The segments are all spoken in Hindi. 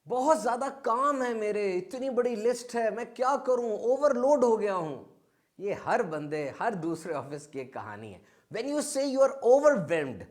बहुत ज्यादा काम है मेरे, इतनी बड़ी लिस्ट है, मैं क्या करूं, ओवरलोड हो गया हूं। ये हर बंदे, हर दूसरे ऑफिस की एक कहानी है। When you say you are overwhelmed,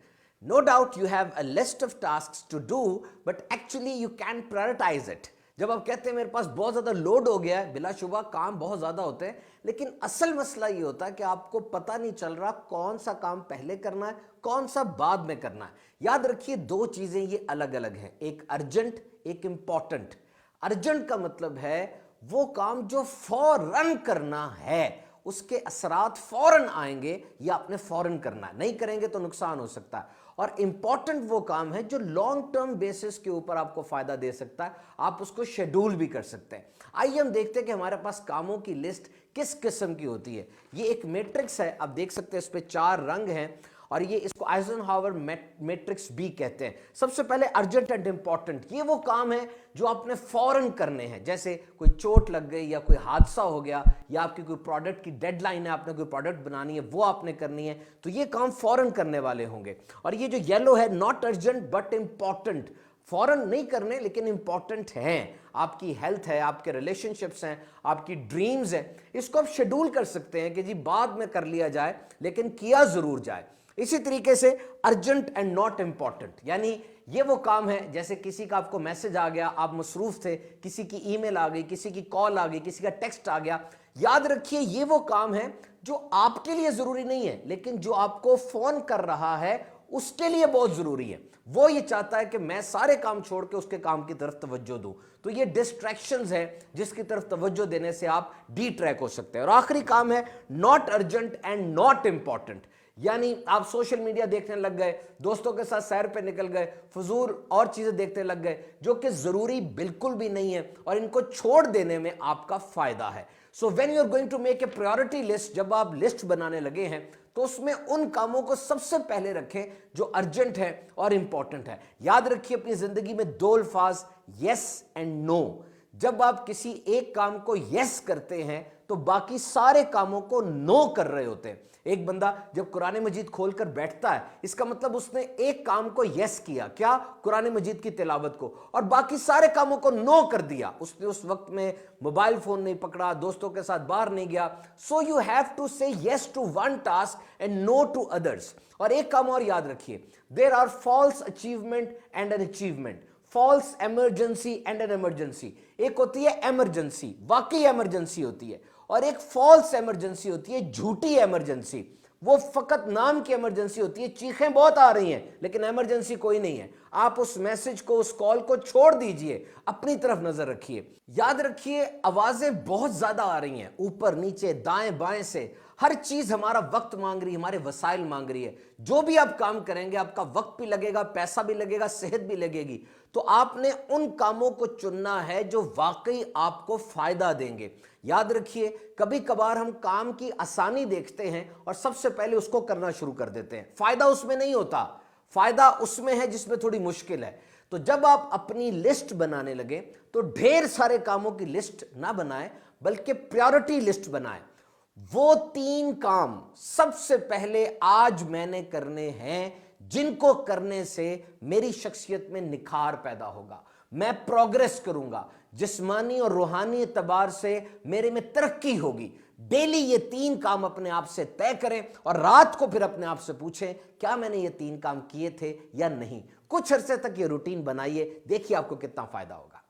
no doubt you have a list of tasks to do, but actually you can prioritise it. जब आप कहते हैं मेरे पास बहुत ज्यादा लोड हो गया है, बिलाशुबा काम बहुत ज्यादा होते हैं, लेकिन असल मसला ये होता है कि आपको पता नहीं चल रहा कौन सा काम पहले करना है, कौन सा बाद में करना है। याद रखिए, दो चीजें ये अलग अलग हैं, एक अर्जेंट, एक इंपॉर्टेंट। अर्जेंट का मतलब है वो काम जो फौरन करना है, उसके असरात फौरन आएंगे या आपने फौरन करना है, नहीं करेंगे तो नुकसान हो सकता है। और इंपॉर्टेंट वो काम है जो लॉन्ग टर्म बेसिस के ऊपर आपको फायदा दे सकता है, आप उसको शेड्यूल भी कर सकते हैं। आइए हम देखते हैं कि हमारे पास कामों की लिस्ट किस किस्म की होती है। ये एक मैट्रिक्स है, आप देख सकते हैं इस पे 4 रंग हैं और ये इसको आइजनहावर मैट्रिक्स बी कहते हैं। सबसे पहले अर्जेंट एंड इंपॉर्टेंट, ये वो काम है जो आपने फौरन करने हैं, जैसे कोई चोट लग गई या कोई हादसा हो गया या आपकी कोई प्रोडक्ट की डेडलाइन है, आपने कोई प्रोडक्ट बनानी है, वो आपने करनी है, तो ये काम फौरन करने वाले होंगे। और ये जो येलो है, नॉट अर्जेंट बट इंपॉर्टेंट, फौरन नहीं करने लेकिन इंपॉर्टेंट हैं, आपकी हेल्थ है, आपके रिलेशनशिप्स हैं, आपकी ड्रीम्स हैं, इसको आप शेड्यूल कर सकते हैं कि जी बाद में कर लिया जाए लेकिन किया जरूर जाए। इसी तरीके से अर्जेंट एंड नॉट इंपॉर्टेंट, यानी ये वो काम है जैसे किसी का आपको मैसेज आ गया, आप मसरूफ थे, किसी की ईमेल आ गई, किसी की कॉल आ गई, किसी का टेक्स्ट आ गया। याद रखिए ये वो काम है जो आपके लिए जरूरी नहीं है लेकिन जो आपको फोन कर रहा है उसके लिए बहुत जरूरी है। वो ये चाहता है कि मैं सारे काम छोड़ के उसके काम की तरफ तवज्जो दूं, तो ये डिस्ट्रैक्शंस है जिसकी तरफ तवज्जो देने से आप डी ट्रैक हो सकते हैं। और आखिरी काम है not urgent and not important, यानी आप सोशल मीडिया देखने लग गए, दोस्तों के साथ सैर पे निकल गए, फजूल और चीजें देखने लग गए जो कि जरूरी बिल्कुल भी नहीं है और इनको छोड़ देने में आपका फायदा है। So when you are going to make a priority list, जब आप लिस्ट बनाने लगे हैं तो उसमें उन कामों को सबसे पहले रखें जो अर्जेंट है और इंपॉर्टेंट है। याद रखिए अपनी जिंदगी में 2 अल्फाज, यस एंड नो। जब आप किसी एक काम को यस करते हैं तो बाकी सारे कामों को नो कर रहे होते हैं। एक बंदा जब कुरान मजीद खोलकर बैठता है, इसका मतलब उसने एक काम को यस किया, क्या, कुरान मजीद की तिलावत को, और बाकी सारे कामों को नो कर दिया। उसने उस वक्त में मोबाइल फोन नहीं पकड़ा, दोस्तों के साथ बाहर नहीं गया। So you have to say yes to one task and no to others. और एक काम और याद रखिए, there are false achievement and an achievement, false emergency and an emergency. एक होती है इमरजेंसी, वाकई इमरजेंसी होती है, और एक फॉल्स इमरजेंसी होती है, झूठी इमरजेंसी। वो फकत नाम की इमरजेंसी होती है, चीखें बहुत आ रही हैं लेकिन इमरजेंसी कोई नहीं है। आप उस मैसेज को, उस कॉल को छोड़ दीजिए, अपनी तरफ नजर रखिए। याद रखिए आवाजें बहुत ज्यादा आ रही हैं, ऊपर नीचे दाएं बाएं से, हर चीज हमारा वक्त मांग रही है, हमारे वसाइल मांग रही है। जो भी आप काम करेंगे आपका वक्त भी लगेगा, पैसा भी लगेगा, सेहत भी लगेगी। तो आपने उन कामों को चुनना है जो वाकई आपको फायदा देंगे। याद रखिए कभी कभार हम काम की आसानी देखते हैं और सबसे पहले उसको करना शुरू कर देते हैं, फायदा उसमें नहीं होता, फायदा उसमें है जिसमें थोड़ी मुश्किल है। तो जब आप अपनी लिस्ट बनाने लगे तो ढेर सारे कामों की लिस्ट ना बनाएं बल्कि प्रायोरिटी लिस्ट बनाएं। वो 3 काम सबसे पहले आज मैंने करने हैं जिनको करने से मेरी शख्सियत में निखार पैदा होगा, मैं प्रोग्रेस करूंगा, जिस्मानी और रूहानी एतबार से मेरे में तरक्की होगी। डेली ये 3 काम अपने आप से तय करें और रात को फिर अपने आप से पूछें क्या मैंने ये 3 काम किए थे या नहीं। कुछ अरसे तक ये रूटीन बनाइए, देखिए आपको कितना फायदा होगा।